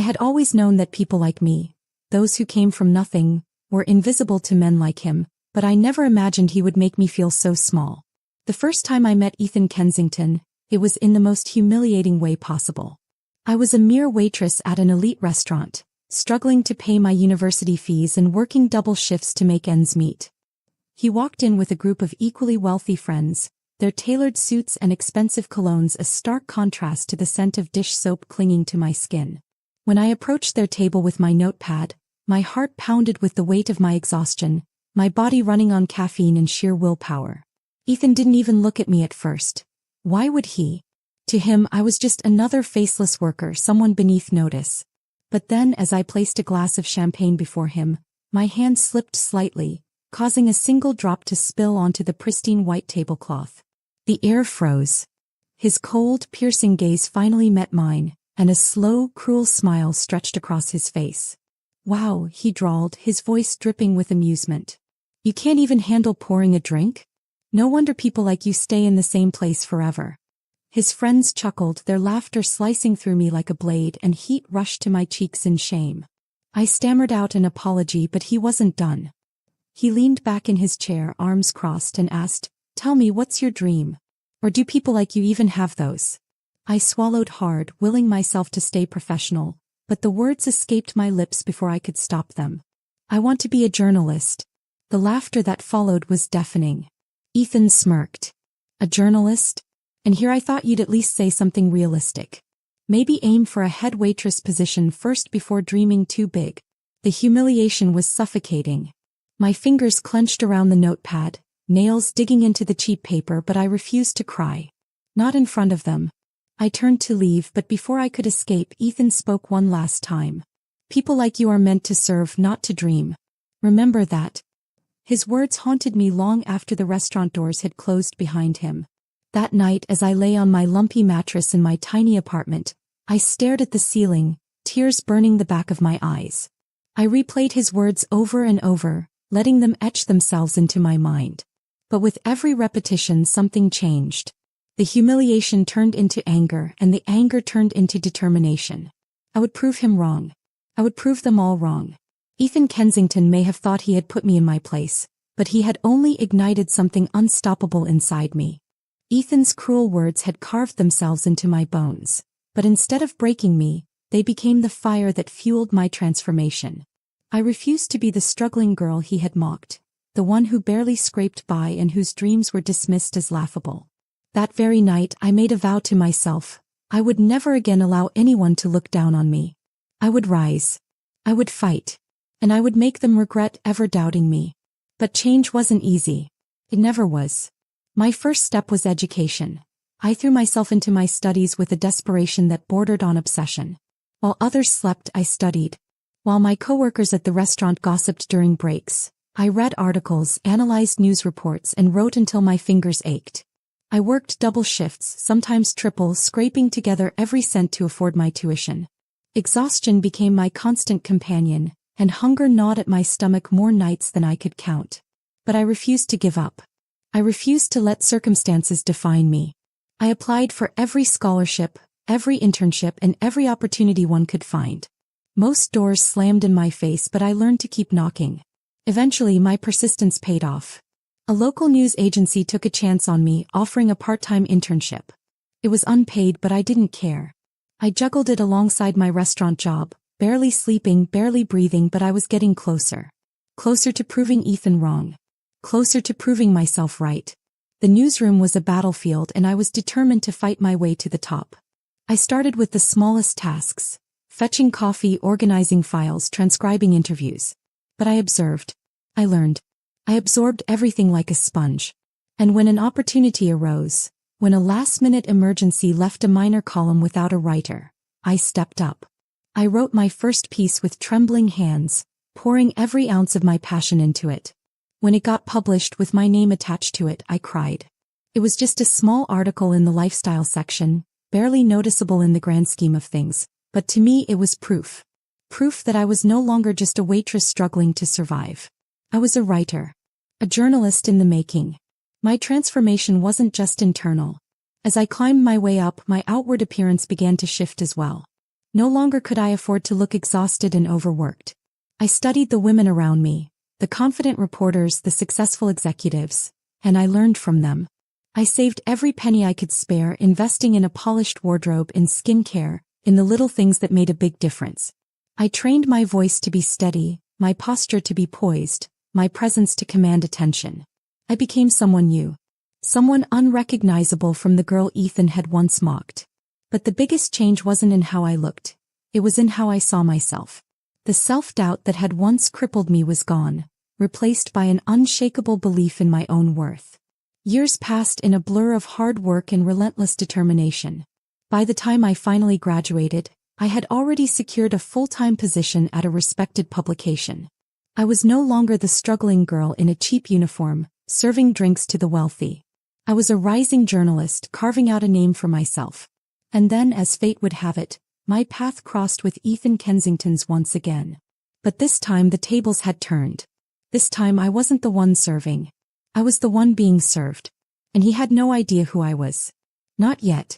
had always known that people like me, those who came from nothing, were invisible to men like him, but I never imagined he would make me feel so small. The first time I met Ethan Kensington, it was in the most humiliating way possible. I was a mere waitress at an elite restaurant, struggling to pay my university fees and working double shifts to make ends meet. He walked in with a group of equally wealthy friends, their tailored suits and expensive colognes a stark contrast to the scent of dish soap clinging to my skin. When I approached their table with my notepad, my heart pounded with the weight of my exhaustion, my body running on caffeine and sheer willpower. Ethan didn't even look at me at first. Why would he? To him, I was just another faceless worker, someone beneath notice. But then, as I placed a glass of champagne before him, my hand slipped slightly, causing a single drop to spill onto the pristine white tablecloth. The air froze. His cold, piercing gaze finally met mine, and a slow, cruel smile stretched across his face. "Wow," he drawled, his voice dripping with amusement. "You can't even handle pouring a drink? No wonder people like you stay in the same place forever." His friends chuckled, their laughter slicing through me like a blade, and heat rushed to my cheeks in shame. I stammered out an apology, but he wasn't done. He leaned back in his chair, arms crossed, and asked, "Tell me, what's your dream? Or do people like you even have those?" I swallowed hard, willing myself to stay professional, but the words escaped my lips before I could stop them. "I want to be a journalist." The laughter that followed was deafening. Ethan smirked. "A journalist? And here I thought you'd at least say something realistic. Maybe aim for a head waitress position first before dreaming too big." The humiliation was suffocating. My fingers clenched around the notepad, nails digging into the cheap paper, but I refused to cry. Not in front of them. I turned to leave, but before I could escape, Ethan spoke one last time. "People like you are meant to serve, not to dream. Remember that." His words haunted me long after the restaurant doors had closed behind him. That night, as I lay on my lumpy mattress in my tiny apartment, I stared at the ceiling, tears burning the back of my eyes. I replayed his words over and over, letting them etch themselves into my mind. But with every repetition, something changed. The humiliation turned into anger, and the anger turned into determination. I would prove him wrong. I would prove them all wrong. Ethan Kensington may have thought he had put me in my place, but he had only ignited something unstoppable inside me. Ethan's cruel words had carved themselves into my bones, but instead of breaking me, they became the fire that fueled my transformation. I refused to be the struggling girl he had mocked, the one who barely scraped by and whose dreams were dismissed as laughable. That very night, I made a vow to myself. I would never again allow anyone to look down on me. I would rise. I would fight. And I would make them regret ever doubting me. But change wasn't easy. It never was. My first step was education. I threw myself into my studies with a desperation that bordered on obsession. While others slept, I studied. While my coworkers at the restaurant gossiped during breaks, I read articles, analyzed news reports, and wrote until my fingers ached. I worked double shifts, sometimes triple, scraping together every cent to afford my tuition. Exhaustion became my constant companion, and hunger gnawed at my stomach more nights than I could count. But I refused to give up. I refused to let circumstances define me. I applied for every scholarship, every internship, and every opportunity one could find. Most doors slammed in my face, but I learned to keep knocking. Eventually, my persistence paid off. A local news agency took a chance on me, offering a part-time internship. It was unpaid, but I didn't care. I juggled it alongside my restaurant job, barely sleeping, barely breathing, but I was getting closer. Closer to proving Ethan wrong. Closer to proving myself right. The newsroom was a battlefield, and I was determined to fight my way to the top. I started with the smallest tasks: fetching coffee, organizing files, transcribing interviews. But I observed. I learned. I absorbed everything like a sponge. And when an opportunity arose, when a last-minute emergency left a minor column without a writer, I stepped up. I wrote my first piece with trembling hands, pouring every ounce of my passion into it. When it got published with my name attached to it, I cried. It was just a small article in the lifestyle section, barely noticeable in the grand scheme of things, but to me it was proof. Proof that I was no longer just a waitress struggling to survive. I was a writer. A journalist in the making. My transformation wasn't just internal. As I climbed my way up, my outward appearance began to shift as well. No longer could I afford to look exhausted and overworked. I studied the women around me, the confident reporters, the successful executives, and I learned from them. I saved every penny I could spare, investing in a polished wardrobe, in skincare, in the little things that made a big difference. I trained my voice to be steady, my posture to be poised, my presence to command attention. I became someone new. Someone unrecognizable from the girl Ethan had once mocked. But the biggest change wasn't in how I looked. It was in how I saw myself. The self-doubt that had once crippled me was gone, replaced by an unshakable belief in my own worth. Years passed in a blur of hard work and relentless determination. By the time I finally graduated, I had already secured a full-time position at a respected publication. I was no longer the struggling girl in a cheap uniform, serving drinks to the wealthy. I was a rising journalist, carving out a name for myself. And then, as fate would have it, my path crossed with Ethan Kensington's once again. But this time the tables had turned. This time I wasn't the one serving. I was the one being served. And he had no idea who I was. Not yet.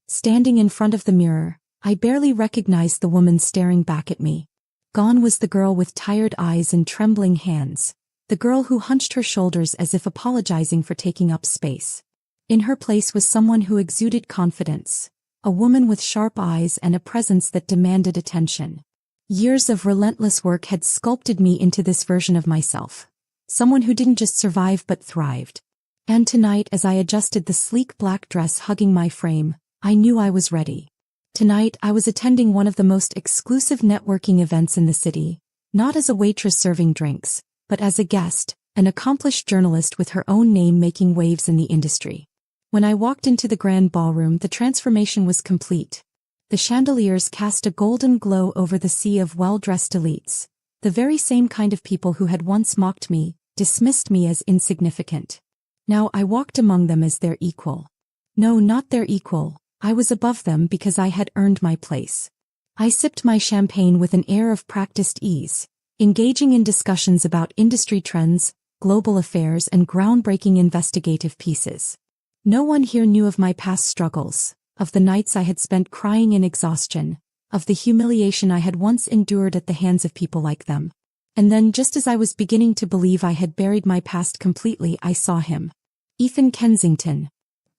Standing in front of the mirror, I barely recognized the woman staring back at me. Gone was the girl with tired eyes and trembling hands, the girl who hunched her shoulders as if apologizing for taking up space. In her place was someone who exuded confidence, a woman with sharp eyes and a presence that demanded attention. Years of relentless work had sculpted me into this version of myself. Someone who didn't just survive but thrived. And tonight, as I adjusted the sleek black dress hugging my frame, I knew I was ready. Tonight I was attending one of the most exclusive networking events in the city, not as a waitress serving drinks, but as a guest, an accomplished journalist with her own name making waves in the industry. When I walked into the grand ballroom, the transformation was complete. The chandeliers cast a golden glow over the sea of well-dressed elites, the very same kind of people who had once mocked me, dismissed me as insignificant. Now I walked among them as their equal. No, not their equal. I was above them because I had earned my place. I sipped my champagne with an air of practiced ease, engaging in discussions about industry trends, global affairs, and groundbreaking investigative pieces. No one here knew of my past struggles, of the nights I had spent crying in exhaustion, of the humiliation I had once endured at the hands of people like them. And then, just as I was beginning to believe I had buried my past completely, I saw him. Ethan Kensington.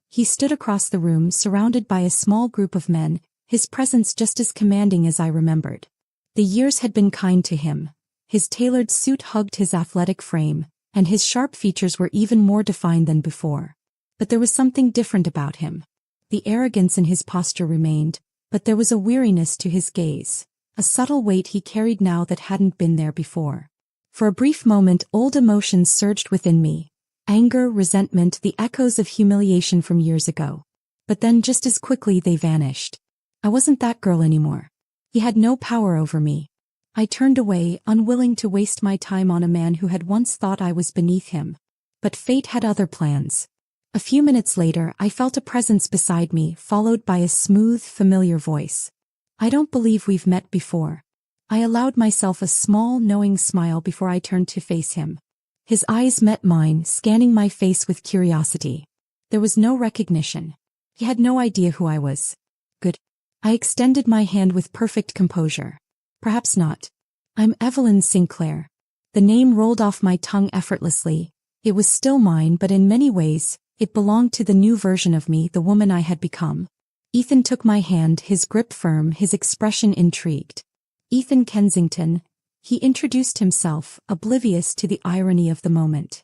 He stood across the room, surrounded by a small group of men, his presence just as commanding as I remembered. The years had been kind to him. His tailored suit hugged his athletic frame, and his sharp features were even more defined than before. But there was something different about him. The arrogance in his posture remained, but there was a weariness to his gaze, a subtle weight he carried now that hadn't been there before. For a brief moment, old emotions surged within me. Anger, resentment, the echoes of humiliation from years ago. But then just as quickly they vanished. I wasn't that girl anymore. He had no power over me. I turned away, unwilling to waste my time on a man who had once thought I was beneath him. But fate had other plans. A few minutes later, I felt a presence beside me, followed by a smooth, familiar voice. "I don't believe we've met before." I allowed myself a small, knowing smile before I turned to face him. His eyes met mine, scanning my face with curiosity. There was no recognition. He had no idea who I was. Good. I extended my hand with perfect composure. Perhaps not. "I'm Evelyn Sinclair." The name rolled off my tongue effortlessly. It was still mine, but in many ways, it belonged to the new version of me, the woman I had become. Ethan took my hand, his grip firm, his expression intrigued. "Ethan Kensington," he introduced himself, oblivious to the irony of the moment.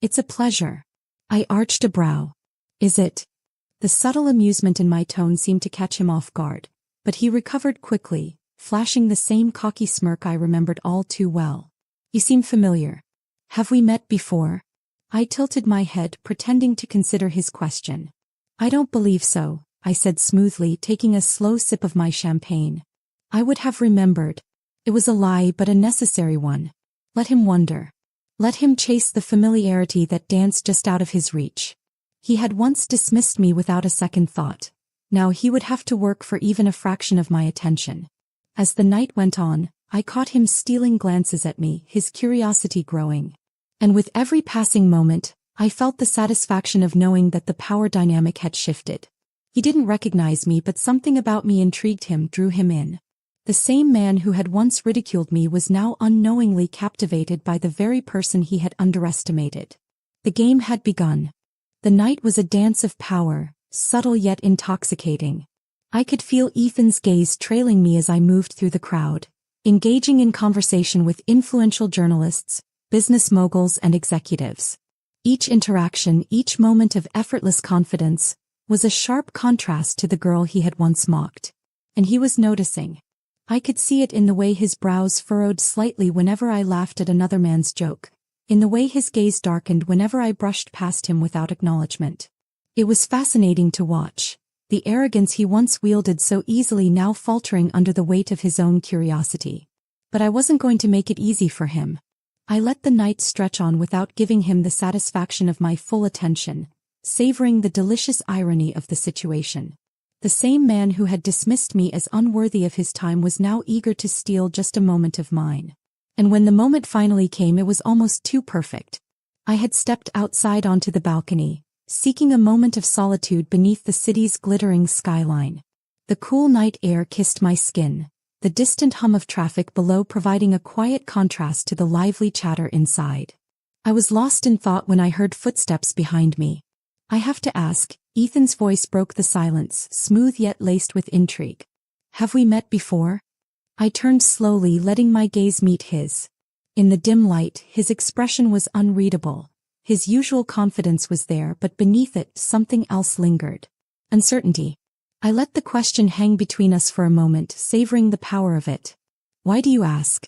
"It's a pleasure." I arched a brow. "Is it?" The subtle amusement in my tone seemed to catch him off guard, but he recovered quickly, flashing the same cocky smirk I remembered all too well. "You seem familiar. Have we met before?" I tilted my head, pretending to consider his question. "I don't believe so," I said smoothly, taking a slow sip of my champagne. I would have remembered. It was a lie, but a necessary one. Let him wonder. Let him chase the familiarity that danced just out of his reach. He had once dismissed me without a second thought. Now he would have to work for even a fraction of my attention. As the night went on, I caught him stealing glances at me, his curiosity growing. And with every passing moment, I felt the satisfaction of knowing that the power dynamic had shifted. He didn't recognize me, but something about me intrigued him, drew him in. The same man who had once ridiculed me was now unknowingly captivated by the very person he had underestimated. The game had begun. The night was a dance of power, subtle yet intoxicating. I could feel Ethan's gaze trailing me as I moved through the crowd, engaging in conversation with influential journalists, business moguls and executives. Each interaction, each moment of effortless confidence, was a sharp contrast to the girl he had once mocked. And he was noticing. I could see it in the way his brows furrowed slightly whenever I laughed at another man's joke, in the way his gaze darkened whenever I brushed past him without acknowledgement. It was fascinating to watch, the arrogance he once wielded so easily now faltering under the weight of his own curiosity. But I wasn't going to make it easy for him. I let the night stretch on without giving him the satisfaction of my full attention, savoring the delicious irony of the situation. The same man who had dismissed me as unworthy of his time was now eager to steal just a moment of mine. And when the moment finally came, it was almost too perfect. I had stepped outside onto the balcony, seeking a moment of solitude beneath the city's glittering skyline. The cool night air kissed my skin, the distant hum of traffic below providing a quiet contrast to the lively chatter inside. I was lost in thought when I heard footsteps behind me. I have to ask, Ethan's voice broke the silence, smooth yet laced with intrigue. Have we met before? I turned slowly, letting my gaze meet his. In the dim light, his expression was unreadable. His usual confidence was there, but beneath it, something else lingered. Uncertainty. I let the question hang between us for a moment, savoring the power of it. Why do you ask?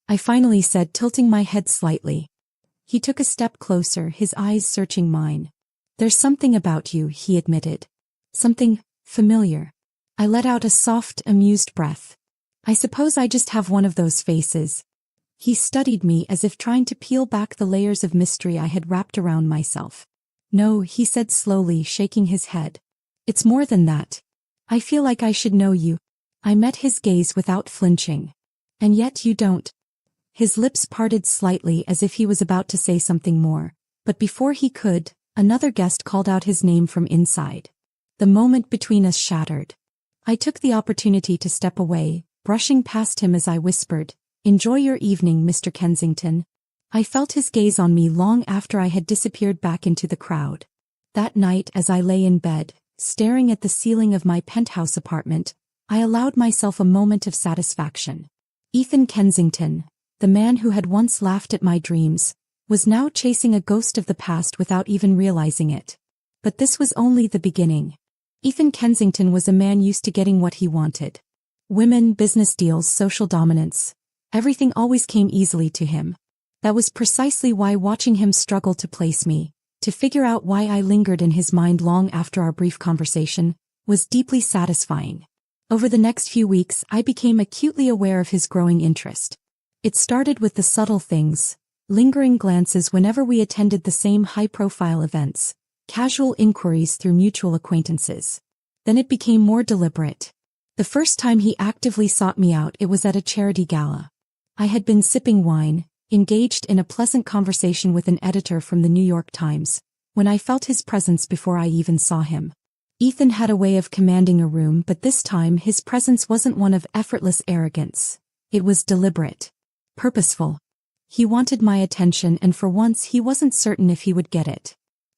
I finally said, tilting my head slightly. He took a step closer, his eyes searching mine. There's something about you, he admitted. Something familiar. I let out a soft, amused breath. I suppose I just have one of those faces. He studied me as if trying to peel back the layers of mystery I had wrapped around myself. No, he said slowly, shaking his head. It's more than that. I feel like I should know you. I met his gaze without flinching. And yet you don't. His lips parted slightly as if he was about to say something more, but before he could, another guest called out his name from inside. The moment between us shattered. I took the opportunity to step away, brushing past him as I whispered, "Enjoy your evening, Mr. Kensington." I felt his gaze on me long after I had disappeared back into the crowd. That night, as I lay in bed, staring at the ceiling of my penthouse apartment, I allowed myself a moment of satisfaction. Ethan Kensington, the man who had once laughed at my dreams, was now chasing a ghost of the past without even realizing it. But this was only the beginning. Ethan Kensington was a man used to getting what he wanted. Women, business deals, social dominance. Everything always came easily to him. That was precisely why watching him struggle to place me, to figure out why I lingered in his mind long after our brief conversation, was deeply satisfying. Over the next few weeks, I became acutely aware of his growing interest. It started with the subtle things, lingering glances whenever we attended the same high-profile events, casual inquiries through mutual acquaintances. Then it became more deliberate. The first time he actively sought me out, it was at a charity gala. I had been sipping wine, engaged in a pleasant conversation with an editor from the New York Times, when I felt his presence before I even saw him. Ethan had a way of commanding a room, but this time his presence wasn't one of effortless arrogance. It was deliberate. Purposeful. He wanted my attention, and for once he wasn't certain if he would get it.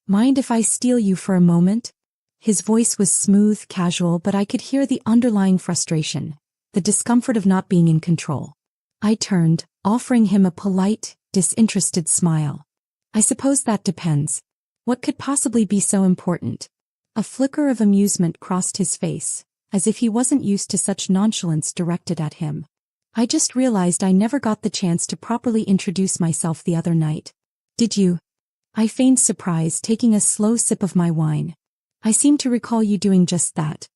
"Mind if I steal you for a moment?" His voice was smooth, casual, but I could hear the underlying frustration, the discomfort of not being in control. I turned, offering him a polite, disinterested smile. "I suppose that depends. What could possibly be so important?" A flicker of amusement crossed his face, as if he wasn't used to such nonchalance directed at him. "I just realized I never got the chance to properly introduce myself the other night." "Did you?" I feigned surprise, taking a slow sip of my wine. "I seem to recall you doing just that."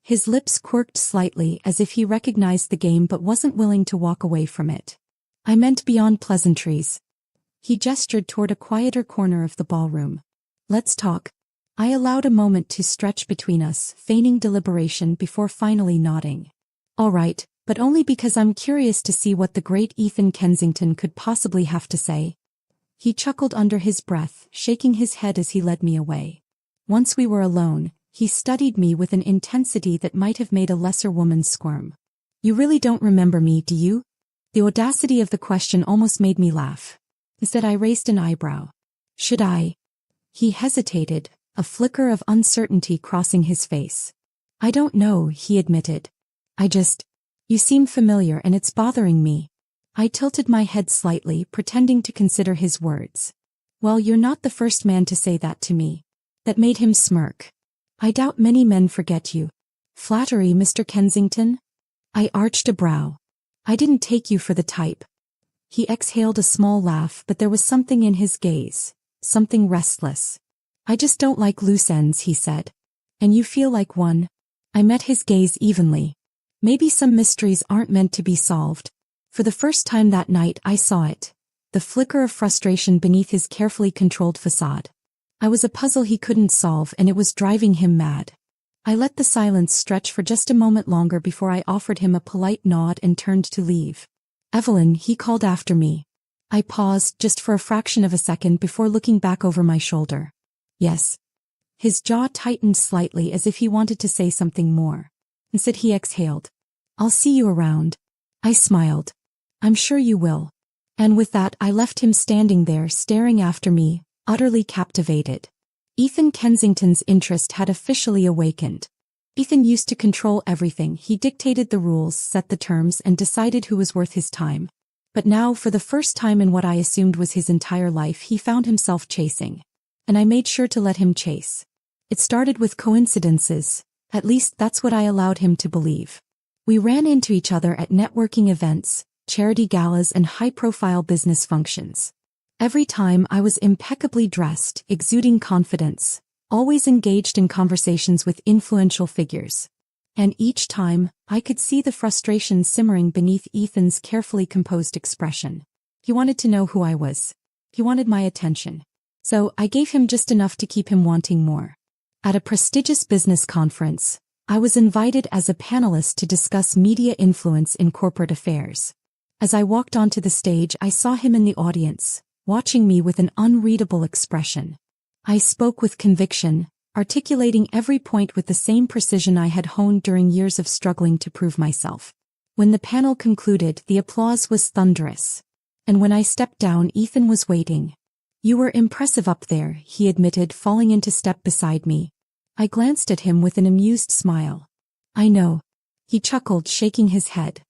His lips quirked slightly as if he recognized the game but wasn't willing to walk away from it. "I meant beyond pleasantries." He gestured toward a quieter corner of the ballroom. "Let's talk." I allowed a moment to stretch between us, feigning deliberation before finally nodding. "All right, but only because I'm curious to see what the great Ethan Kensington could possibly have to say." He chuckled under his breath, shaking his head as he led me away. Once we were alone, he studied me with an intensity that might have made a lesser woman squirm. You really don't remember me, do you? The audacity of the question almost made me laugh. Instead, I raised an eyebrow. Should I? He hesitated, a flicker of uncertainty crossing his face. I don't know, he admitted. You seem familiar and it's bothering me. I tilted my head slightly, pretending to consider his words. Well, you're not the first man to say that to me. That made him smirk. I doubt many men forget you. Flattery, Mr. Kensington? I arched a brow. I didn't take you for the type. He exhaled a small laugh, but there was something in his gaze, something restless. I just don't like loose ends, he said. And you feel like one? I met his gaze evenly. Maybe some mysteries aren't meant to be solved. For the first time that night I saw it, the flicker of frustration beneath his carefully controlled facade. I was a puzzle he couldn't solve, and it was driving him mad. I let the silence stretch for just a moment longer before I offered him a polite nod and turned to leave. Evelyn, he called after me. I paused just for a fraction of a second before looking back over my shoulder. Yes. His jaw tightened slightly as if he wanted to say something more. Instead he exhaled. I'll see you around. I smiled. I'm sure you will. And with that I left him standing there staring after me, utterly captivated. Ethan Kensington's interest had officially awakened. Ethan used to control everything. He dictated the rules, set the terms, and decided who was worth his time. But now, for the first time in what I assumed was his entire life, he found himself chasing. And I made sure to let him chase. It started with coincidences. At least that's what I allowed him to believe. We ran into each other at networking events, charity galas, and high-profile business functions. Every time I was impeccably dressed, exuding confidence, always engaged in conversations with influential figures. And each time, I could see the frustration simmering beneath Ethan's carefully composed expression. He wanted to know who I was. He wanted my attention. So I gave him just enough to keep him wanting more. At a prestigious business conference, I was invited as a panelist to discuss media influence in corporate affairs. As I walked onto the stage, I saw him in the audience, watching me with an unreadable expression. I spoke with conviction, articulating every point with the same precision I had honed during years of struggling to prove myself. When the panel concluded, the applause was thunderous. And when I stepped down, Ethan was waiting. You were impressive up there, he admitted, falling into step beside me. I glanced at him with an amused smile. I know. He chuckled, shaking his head.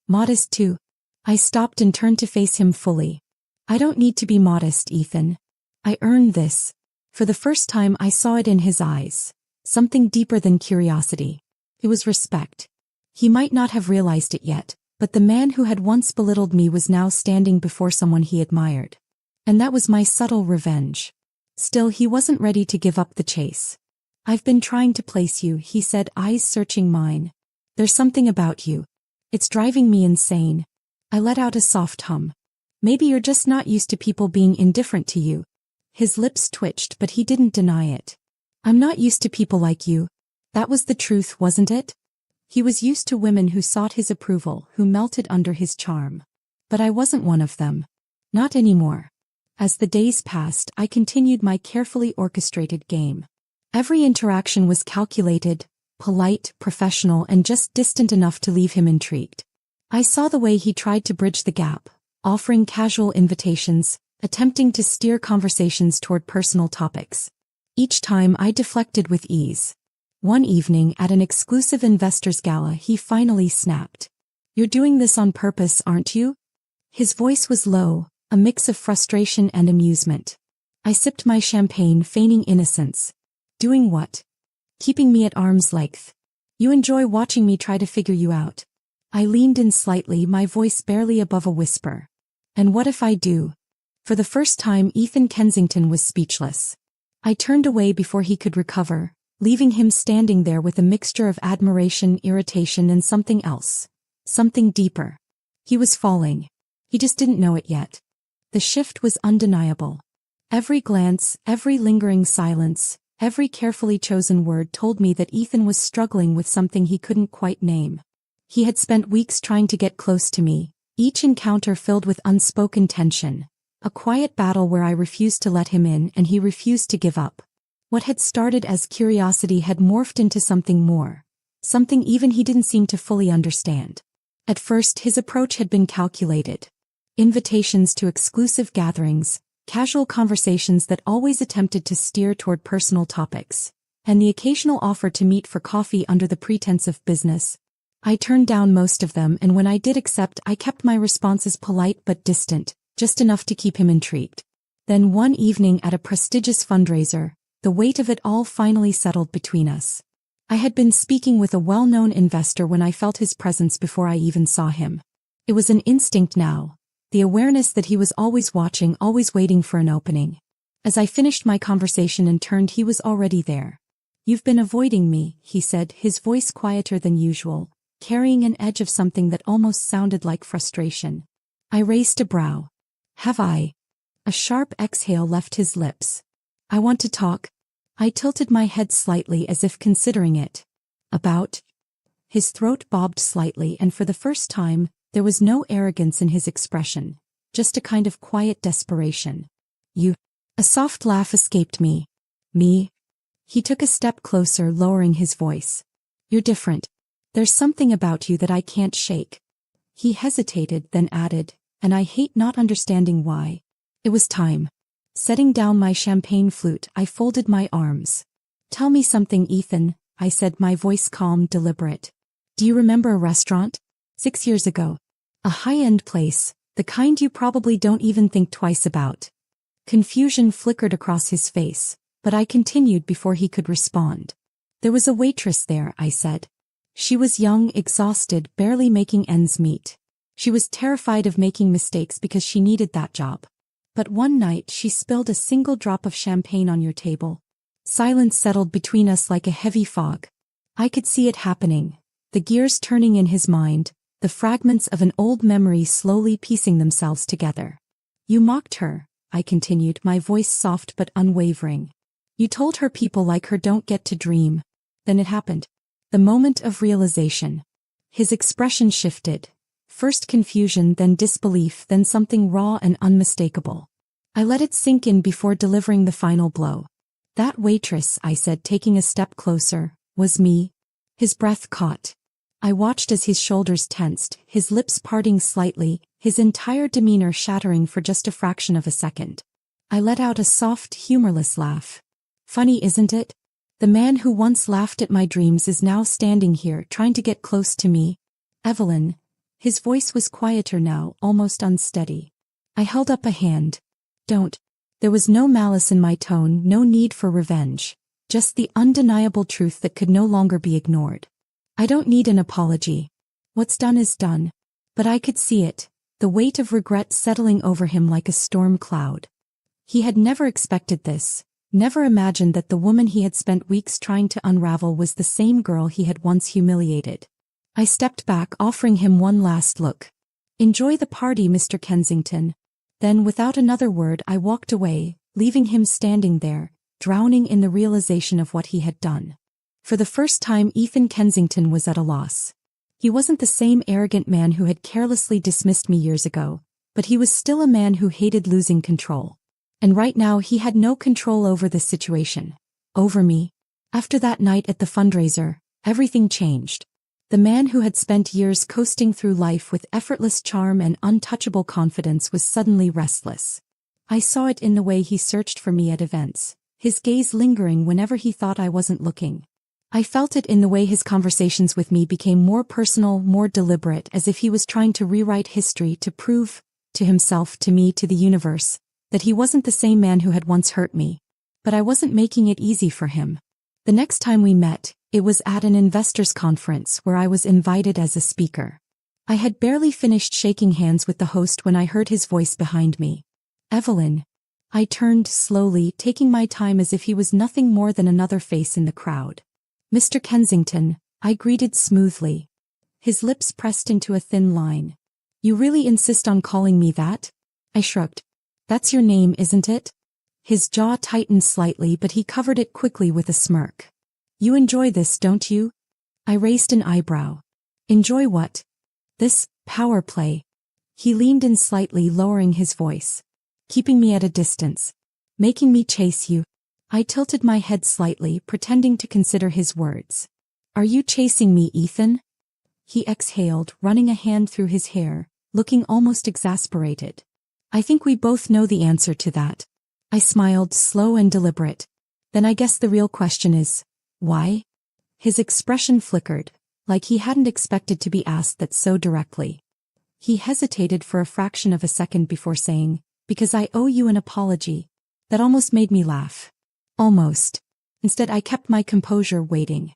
Modest too. I stopped and turned to face him fully. I don't need to be modest, Ethan. I earned this. For the first time I saw it in his eyes. Something deeper than curiosity. It was respect. He might not have realized it yet, but the man who had once belittled me was now standing before someone he admired. And that was my subtle revenge. Still, he wasn't ready to give up the chase. I've been trying to place you, he said, eyes searching mine. There's something about you. It's driving me insane. I let out a soft hum. Maybe you're just not used to people being indifferent to you. His lips twitched, but he didn't deny it. I'm not used to people like you. That was the truth, wasn't it? He was used to women who sought his approval, who melted under his charm. But I wasn't one of them. Not anymore. As the days passed, I continued my carefully orchestrated game. Every interaction was calculated, polite, professional, and just distant enough to leave him intrigued. I saw the way he tried to bridge the gap, offering casual invitations, attempting to steer conversations toward personal topics. Each time I deflected with ease. One evening at an exclusive investors gala, he finally snapped. You're doing this on purpose, aren't you? His voice was low, a mix of frustration and amusement. I sipped my champagne, feigning innocence. Doing what? Keeping me at arm's length. You enjoy watching me try to figure you out. I leaned in slightly, my voice barely above a whisper. And what if I do? For the first time, Ethan Kensington was speechless. I turned away before he could recover, leaving him standing there with a mixture of admiration, irritation, and something else. Something deeper. He was falling. He just didn't know it yet. The shift was undeniable. Every glance, every lingering silence, every carefully chosen word told me that Ethan was struggling with something he couldn't quite name. He had spent weeks trying to get close to me, each encounter filled with unspoken tension. A quiet battle where I refused to let him in and he refused to give up. What had started as curiosity had morphed into something more. Something even he didn't seem to fully understand. At first his approach had been calculated. Invitations to exclusive gatherings, casual conversations that always attempted to steer toward personal topics, and the occasional offer to meet for coffee under the pretense of business. I turned down most of them, and when I did accept, I kept my responses polite but distant, just enough to keep him intrigued. Then one evening at a prestigious fundraiser, the weight of it all finally settled between us. I had been speaking with a well-known investor when I felt his presence before I even saw him. It was an instinct now, the awareness that he was always watching, always waiting for an opening. As I finished my conversation and turned, he was already there. "You've been avoiding me," he said, his voice quieter than usual, carrying an edge of something that almost sounded like frustration. I raised a brow. "Have I?" A sharp exhale left his lips. "I want to talk." I tilted my head slightly as if considering it. "About?" His throat bobbed slightly, and for the first time, there was no arrogance in his expression, just a kind of quiet desperation. "You?" A soft laugh escaped me. "Me?" He took a step closer, lowering his voice. "You're different. There's something about you that I can't shake." He hesitated, then added, "And I hate not understanding why." It was time. Setting down my champagne flute, I folded my arms. "Tell me something, Ethan," I said, my voice calm, deliberate. "Do you remember a restaurant? 6 years ago. A high-end place, the kind you probably don't even think twice about." Confusion flickered across his face, but I continued before he could respond. "There was a waitress there," I said. "She was young, exhausted, barely making ends meet. She was terrified of making mistakes because she needed that job. But one night she spilled a single drop of champagne on your table." Silence settled between us like a heavy fog. I could see it happening, the gears turning in his mind, the fragments of an old memory slowly piecing themselves together. "You mocked her," I continued, my voice soft but unwavering. "You told her people like her don't get to dream." Then it happened. The moment of realization. His expression shifted. First confusion, then disbelief, then something raw and unmistakable. I let it sink in before delivering the final blow. "That waitress," I said, taking a step closer, "was me." His breath caught. I watched as his shoulders tensed, his lips parting slightly, his entire demeanor shattering for just a fraction of a second. I let out a soft, humorless laugh. "Funny, isn't it? The man who once laughed at my dreams is now standing here trying to get close to me. Evelyn." His voice was quieter now, almost unsteady. I held up a hand. "Don't." There was no malice in my tone, no need for revenge. Just the undeniable truth that could no longer be ignored. "I don't need an apology. What's done is done." But I could see it, the weight of regret settling over him like a storm cloud. He had never expected this, never imagined that the woman he had spent weeks trying to unravel was the same girl he had once humiliated. I stepped back, offering him one last look. "Enjoy the party, Mr. Kensington." Then, without another word, I walked away, leaving him standing there, drowning in the realization of what he had done. For the first time, Ethan Kensington was at a loss. He wasn't the same arrogant man who had carelessly dismissed me years ago, but he was still a man who hated losing control. And right now he had no control over this situation. Over me. After that night at the fundraiser, everything changed. The man who had spent years coasting through life with effortless charm and untouchable confidence was suddenly restless. I saw it in the way he searched for me at events, his gaze lingering whenever he thought I wasn't looking. I felt it in the way his conversations with me became more personal, more deliberate, as if he was trying to rewrite history to prove, to himself, to me, to the universe, that he wasn't the same man who had once hurt me. But I wasn't making it easy for him. The next time we met, it was at an investors' conference where I was invited as a speaker. I had barely finished shaking hands with the host when I heard his voice behind me. "Evelyn." I turned slowly, taking my time as if he was nothing more than another face in the crowd. "Mr. Kensington," I greeted smoothly. His lips pressed into a thin line. "You really insist on calling me that?" I shrugged. "That's your name, isn't it?" His jaw tightened slightly, but he covered it quickly with a smirk. "You enjoy this, don't you?" I raised an eyebrow. "Enjoy what?" "This power play." He leaned in slightly, lowering his voice. "Keeping me at a distance. Making me chase you." I tilted my head slightly, pretending to consider his words. "Are you chasing me, Ethan?" he exhaled, running a hand through his hair, looking almost exasperated. I think we both know the answer to that. I smiled, slow and deliberate. Then I guess the real question is, why? His expression flickered, like he hadn't expected to be asked that so directly. He hesitated for a fraction of a second before saying, because I owe you an apology. That almost made me laugh. Almost. Instead I kept my composure, waiting.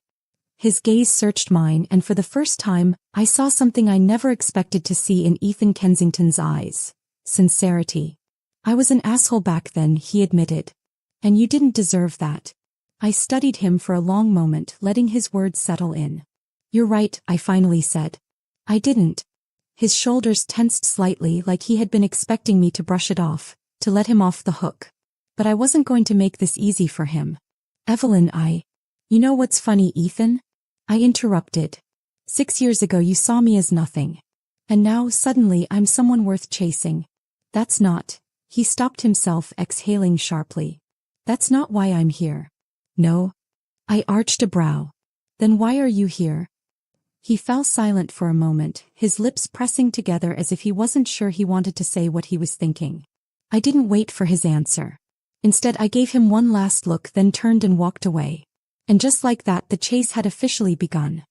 His gaze searched mine, and for the first time, I saw something I never expected to see in Ethan Kensington's eyes. Sincerity. I was an asshole back then, he admitted. And you didn't deserve that. I studied him for a long moment, letting his words settle in. You're right, I finally said. I didn't. His shoulders tensed slightly, like he had been expecting me to brush it off, to let him off the hook. But I wasn't going to make this easy for him. Evelyn, You know what's funny, Ethan? I interrupted. 6 years ago you saw me as nothing. And now, suddenly, I'm someone worth chasing. That's not. He stopped himself, exhaling sharply. That's not why I'm here. No. I arched a brow. Then why are you here? He fell silent for a moment, his lips pressing together as if he wasn't sure he wanted to say what he was thinking. I didn't wait for his answer. Instead, I gave him one last look, then turned and walked away. And just like that, the chase had officially begun.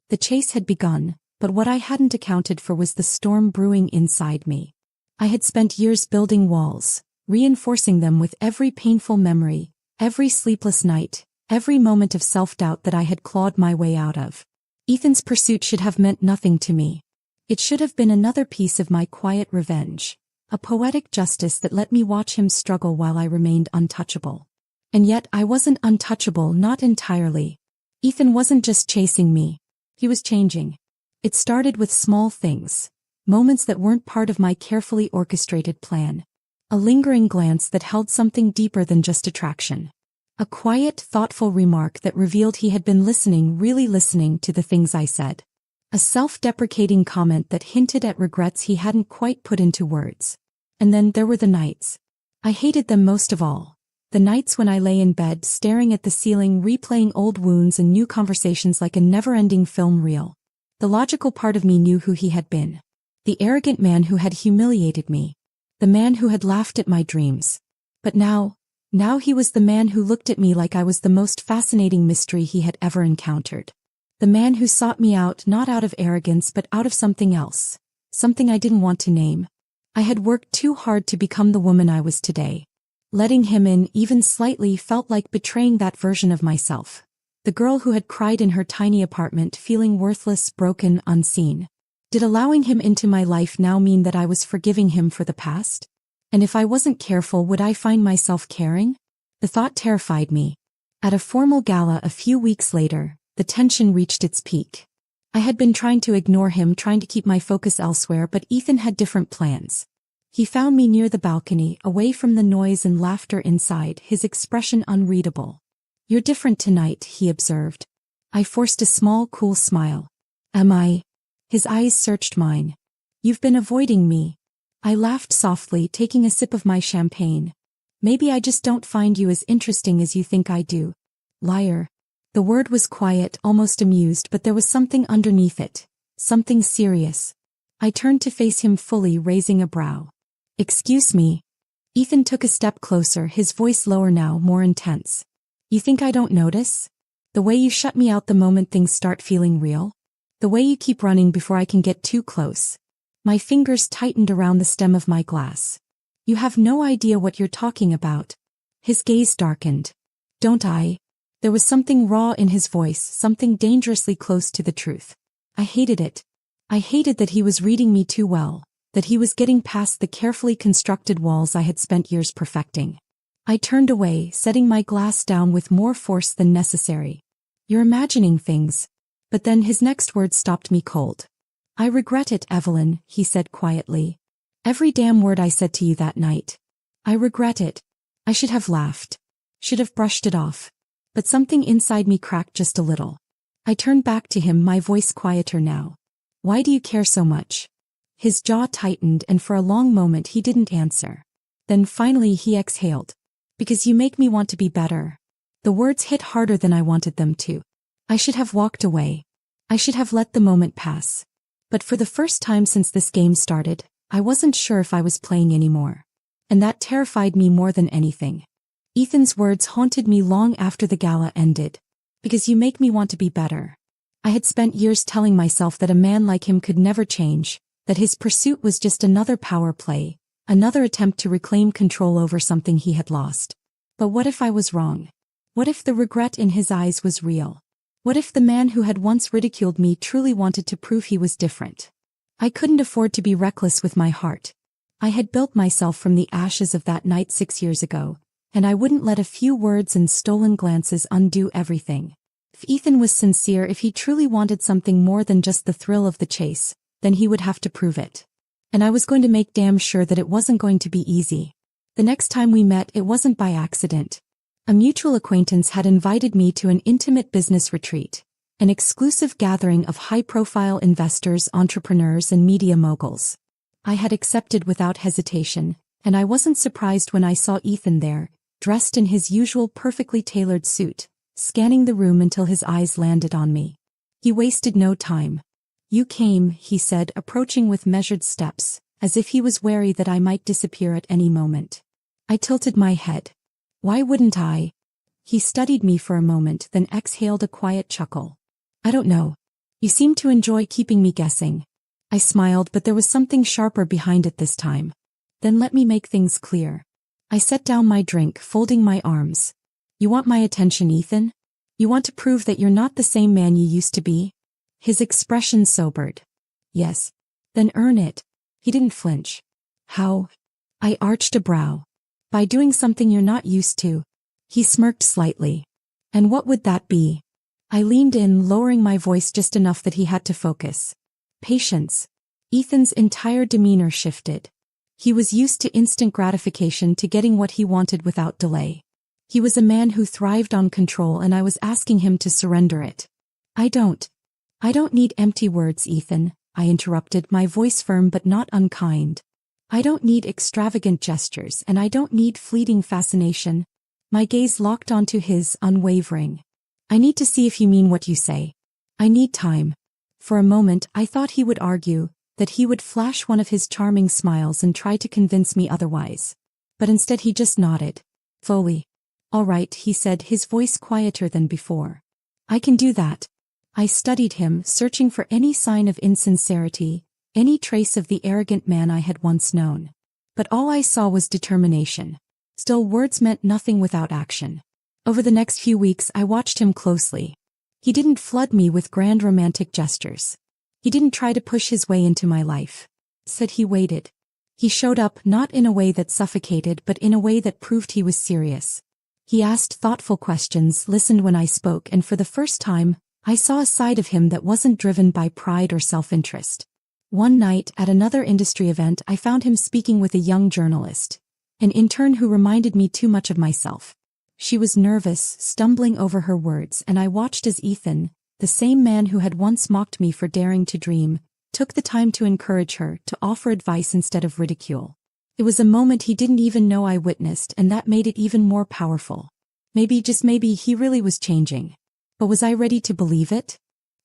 The chase had begun, but what I hadn't accounted for was the storm brewing inside me. I had spent years building walls, reinforcing them with every painful memory, every sleepless night, every moment of self-doubt that I had clawed my way out of. Ethan's pursuit should have meant nothing to me. It should have been another piece of my quiet revenge, a poetic justice that let me watch him struggle while I remained untouchable. And yet I wasn't untouchable, not entirely. Ethan wasn't just chasing me. He was changing. It started with small things, moments that weren't part of my carefully orchestrated plan. A lingering glance that held something deeper than just attraction. A quiet, thoughtful remark that revealed he had been listening, really listening to the things I said. A self-deprecating comment that hinted at regrets he hadn't quite put into words. And then there were the nights. I hated them most of all. The nights when I lay in bed staring at the ceiling, replaying old wounds and new conversations like a never-ending film reel. The logical part of me knew who he had been. The arrogant man who had humiliated me. The man who had laughed at my dreams. But now he was the man who looked at me like I was the most fascinating mystery he had ever encountered. The man who sought me out not out of arrogance but out of something else. Something I didn't want to name. I had worked too hard to become the woman I was today. Letting him in, even slightly, felt like betraying that version of myself. The girl who had cried in her tiny apartment, feeling worthless, broken, unseen. Did allowing him into my life now mean that I was forgiving him for the past? And if I wasn't careful, would I find myself caring? The thought terrified me. At a formal gala a few weeks later, the tension reached its peak. I had been trying to ignore him, trying to keep my focus elsewhere, but Ethan had different plans. He found me near the balcony, away from the noise and laughter inside, his expression unreadable. You're different tonight, he observed. I forced a small, cool smile. Am I? His eyes searched mine. You've been avoiding me. I laughed softly, taking a sip of my champagne. Maybe I just don't find you as interesting as you think I do. Liar. The word was quiet, almost amused, but there was something underneath it. Something serious. I turned to face him fully, raising a brow. Excuse me. Ethan took a step closer, his voice lower now, more intense. You think I don't notice? The way you shut me out the moment things start feeling real? The way you keep running before I can get too close? My fingers tightened around the stem of my glass. You have no idea what you're talking about. His gaze darkened. Don't I? There was something raw in his voice, something dangerously close to the truth. I hated it. I hated that he was reading me too well. That he was getting past the carefully constructed walls I had spent years perfecting. I turned away, setting my glass down with more force than necessary. You're imagining things. But then his next words stopped me cold. I regret it, Evelyn, he said quietly. Every damn word I said to you that night. I regret it. I should have laughed. Should have brushed it off. But something inside me cracked just a little. I turned back to him, my voice quieter now. Why do you care so much? His jaw tightened, and for a long moment he didn't answer. Then finally he exhaled. Because you make me want to be better. The words hit harder than I wanted them to. I should have walked away. I should have let the moment pass. But for the first time since this game started, I wasn't sure if I was playing anymore. And that terrified me more than anything. Ethan's words haunted me long after the gala ended. Because you make me want to be better. I had spent years telling myself that a man like him could never change, that his pursuit was just another power play, another attempt to reclaim control over something he had lost. But what if I was wrong? What if the regret in his eyes was real? What if the man who had once ridiculed me truly wanted to prove he was different? I couldn't afford to be reckless with my heart. I had built myself from the ashes of that night 6 years ago, and I wouldn't let a few words and stolen glances undo everything. If Ethan was sincere, if he truly wanted something more than just the thrill of the chase, then he would have to prove it. And I was going to make damn sure that it wasn't going to be easy. The next time we met, it wasn't by accident. A mutual acquaintance had invited me to an intimate business retreat, an exclusive gathering of high-profile investors, entrepreneurs, and media moguls. I had accepted without hesitation, and I wasn't surprised when I saw Ethan there, dressed in his usual perfectly tailored suit, scanning the room until his eyes landed on me. He wasted no time. "You came," he said, approaching with measured steps, as if he was wary that I might disappear at any moment. I tilted my head. "Why wouldn't I?" He studied me for a moment, then exhaled a quiet chuckle. "I don't know. You seem to enjoy keeping me guessing." I smiled, but there was something sharper behind it this time. "Then let me make things clear." I set down my drink, folding my arms. "You want my attention, Ethan? You want to prove that you're not the same man you used to be?" His expression sobered. "Yes." "Then earn it." He didn't flinch. "How?" I arched a brow. "By doing something you're not used to." He smirked slightly. "And what would that be?" I leaned in, lowering my voice just enough that he had to focus. "Patience." Ethan's entire demeanor shifted. He was used to instant gratification, to getting what he wanted without delay. He was a man who thrived on control, and I was asking him to surrender it. I don't need empty words, Ethan," I interrupted, my voice firm but not unkind. "I don't need extravagant gestures, and I don't need fleeting fascination." My gaze locked onto his, unwavering. "I need to see if you mean what you say. I need time." For a moment, I thought he would argue, that he would flash one of his charming smiles and try to convince me otherwise. But instead he just nodded. "Fully." "All right," he said, his voice quieter than before. "I can do that." I studied him, searching for any sign of insincerity, any trace of the arrogant man I had once known. But all I saw was determination. Still, words meant nothing without action. Over the next few weeks I watched him closely. He didn't flood me with grand romantic gestures. He didn't try to push his way into my life. Instead, he waited. He showed up not in a way that suffocated, but in a way that proved he was serious. He asked thoughtful questions, listened when I spoke, and for the first time, I saw a side of him that wasn't driven by pride or self-interest. One night, at another industry event, I found him speaking with a young journalist, an intern who reminded me too much of myself. She was nervous, stumbling over her words, and I watched as Ethan, the same man who had once mocked me for daring to dream, took the time to encourage her, to offer advice instead of ridicule. It was a moment he didn't even know I witnessed, and that made it even more powerful. Maybe, just maybe, he really was changing. But was I ready to believe it?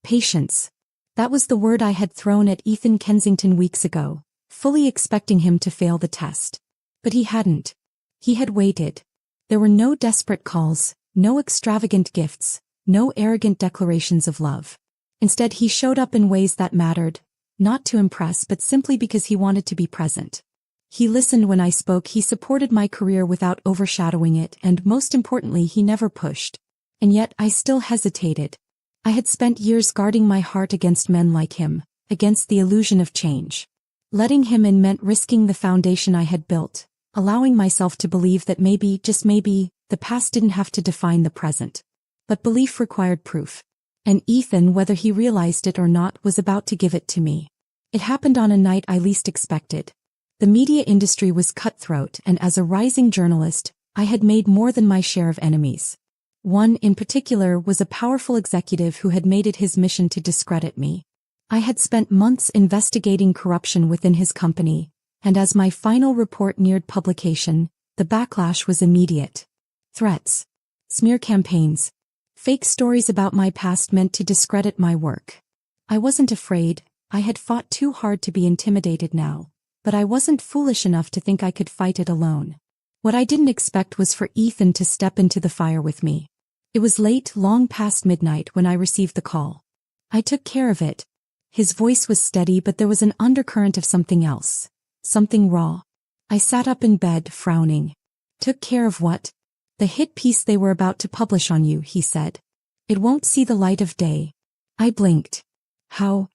Patience. That was the word I had thrown at Ethan Kensington weeks ago, fully expecting him to fail the test. But he hadn't. He had waited. There were no desperate calls, no extravagant gifts, no arrogant declarations of love. Instead, he showed up in ways that mattered, not to impress but simply because he wanted to be present. He listened when I spoke, he supported my career without overshadowing it, and most importantly, he never pushed. And yet, I still hesitated. I had spent years guarding my heart against men like him, against the illusion of change. Letting him in meant risking the foundation I had built, allowing myself to believe that maybe, just maybe, the past didn't have to define the present. But belief required proof. And Ethan, whether he realized it or not, was about to give it to me. It happened on a night I least expected. The media industry was cutthroat, and as a rising journalist, I had made more than my share of enemies. One, in particular, was a powerful executive who had made it his mission to discredit me. I had spent months investigating corruption within his company, and as my final report neared publication, the backlash was immediate. Threats, smear campaigns, fake stories about my past meant to discredit my work. I wasn't afraid. I had fought too hard to be intimidated now, but I wasn't foolish enough to think I could fight it alone. What I didn't expect was for Ethan to step into the fire with me. It was late, long past midnight when I received the call. I took care of it. His voice was steady, but there was an undercurrent of something else. Something raw. I sat up in bed, frowning. Took care of what? The hit piece they were about to publish on you, he said. It won't see the light of day. I blinked. How?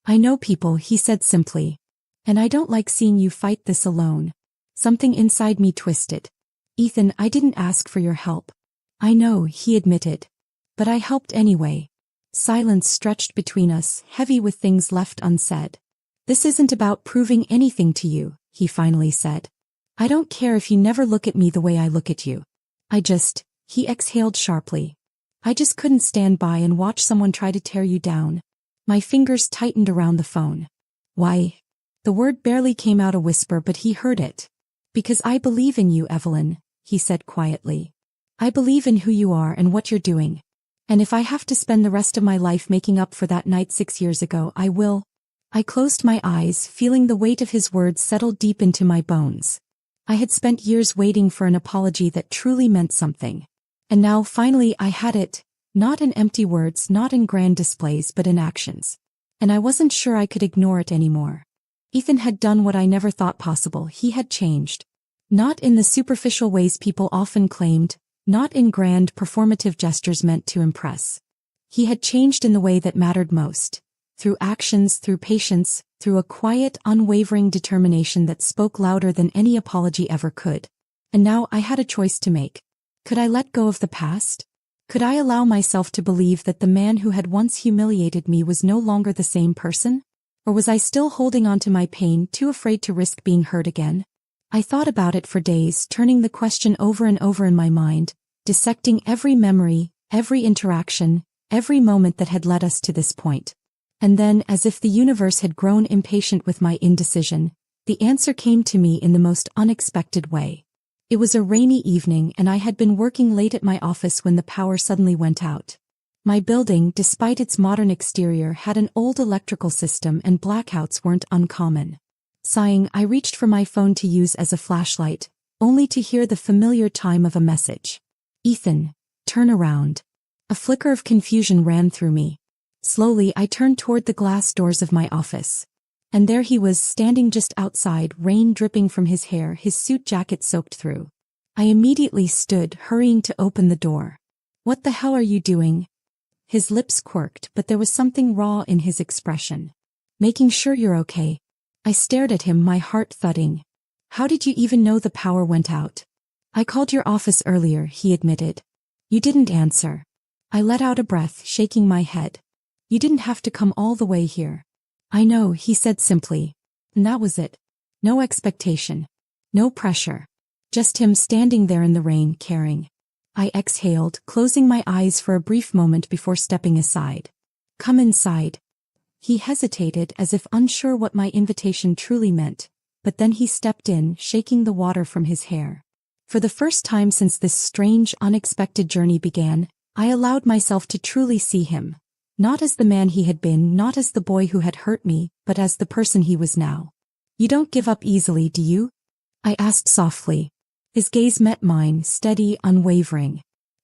I know people, he said simply. And I don't like seeing you fight this alone. Something inside me twisted. Ethan, I didn't ask for your help. I know, he admitted. But I helped anyway. Silence stretched between us, heavy with things left unsaid. This isn't about proving anything to you, he finally said. I don't care if you never look at me the way I look at you. He exhaled sharply. I just couldn't stand by and watch someone try to tear you down. My fingers tightened around the phone. Why? The word barely came out a whisper, but he heard it. Because I believe in you, Evelyn, he said quietly. I believe in who you are and what you're doing. And if I have to spend the rest of my life making up for that night 6 years ago, I will. I closed my eyes, feeling the weight of his words settle deep into my bones. I had spent years waiting for an apology that truly meant something. And now, finally, I had it. Not in empty words, not in grand displays, but in actions. And I wasn't sure I could ignore it anymore. Ethan had done what I never thought possible. He had changed. Not in the superficial ways people often claimed, not in grand performative gestures meant to impress. He had changed in the way that mattered most. Through actions, through patience, through a quiet, unwavering determination that spoke louder than any apology ever could. And now I had a choice to make. Could I let go of the past? Could I allow myself to believe that the man who had once humiliated me was no longer the same person? Or was I still holding on to my pain, too afraid to risk being hurt again? I thought about it for days, turning the question over and over in my mind, dissecting every memory, every interaction, every moment that had led us to this point. And then, as if the universe had grown impatient with my indecision, the answer came to me in the most unexpected way. It was a rainy evening and I had been working late at my office when the power suddenly went out. My building, despite its modern exterior, had an old electrical system and blackouts weren't uncommon. Sighing, I reached for my phone to use as a flashlight, only to hear the familiar chime of a message. Ethan, turn around. A flicker of confusion ran through me. Slowly, I turned toward the glass doors of my office. And there he was, standing just outside, rain dripping from his hair, his suit jacket soaked through. I immediately stood, hurrying to open the door. What the hell are you doing? His lips quirked, but there was something raw in his expression. Making sure you're okay. I stared at him, my heart thudding. How did you even know the power went out? I called your office earlier, he admitted. You didn't answer. I let out a breath, shaking my head. You didn't have to come all the way here. I know, he said simply. And that was it. No expectation. No pressure. Just him standing there in the rain, caring. I exhaled, closing my eyes for a brief moment before stepping aside. Come inside. He hesitated as if unsure what my invitation truly meant, but then he stepped in, shaking the water from his hair. For the first time since this strange, unexpected journey began, I allowed myself to truly see him. Not as the man he had been, not as the boy who had hurt me, but as the person he was now. You don't give up easily, do you? I asked softly. His gaze met mine, steady, unwavering.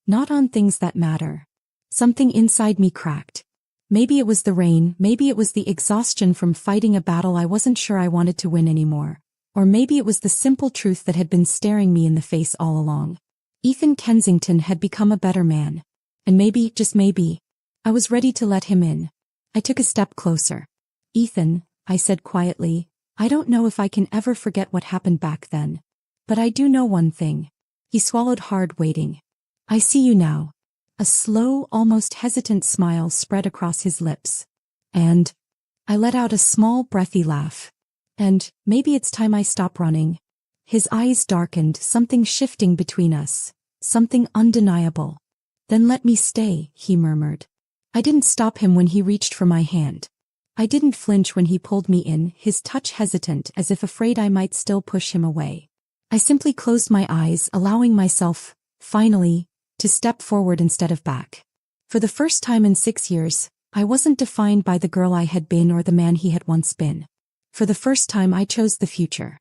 Not on things that matter. Something inside me cracked. Maybe it was the rain, maybe it was the exhaustion from fighting a battle I wasn't sure I wanted to win anymore. Or maybe it was the simple truth that had been staring me in the face all along. Ethan Kensington had become a better man. And maybe, just maybe, I was ready to let him in. I took a step closer. Ethan, I said quietly, I don't know if I can ever forget what happened back then. But I do know one thing. He swallowed hard, waiting. I see you now. A slow, almost hesitant smile spread across his lips. And I let out a small, breathy laugh. And maybe it's time I stop running. His eyes darkened, something shifting between us. Something undeniable. Then let me stay, he murmured. I didn't stop him when he reached for my hand. I didn't flinch when he pulled me in, his touch hesitant as if afraid I might still push him away. I simply closed my eyes, allowing myself, finally, to step forward instead of back. For the first time in 6 years, I wasn't defined by the girl I had been or the man he had once been. For the first time I chose the future.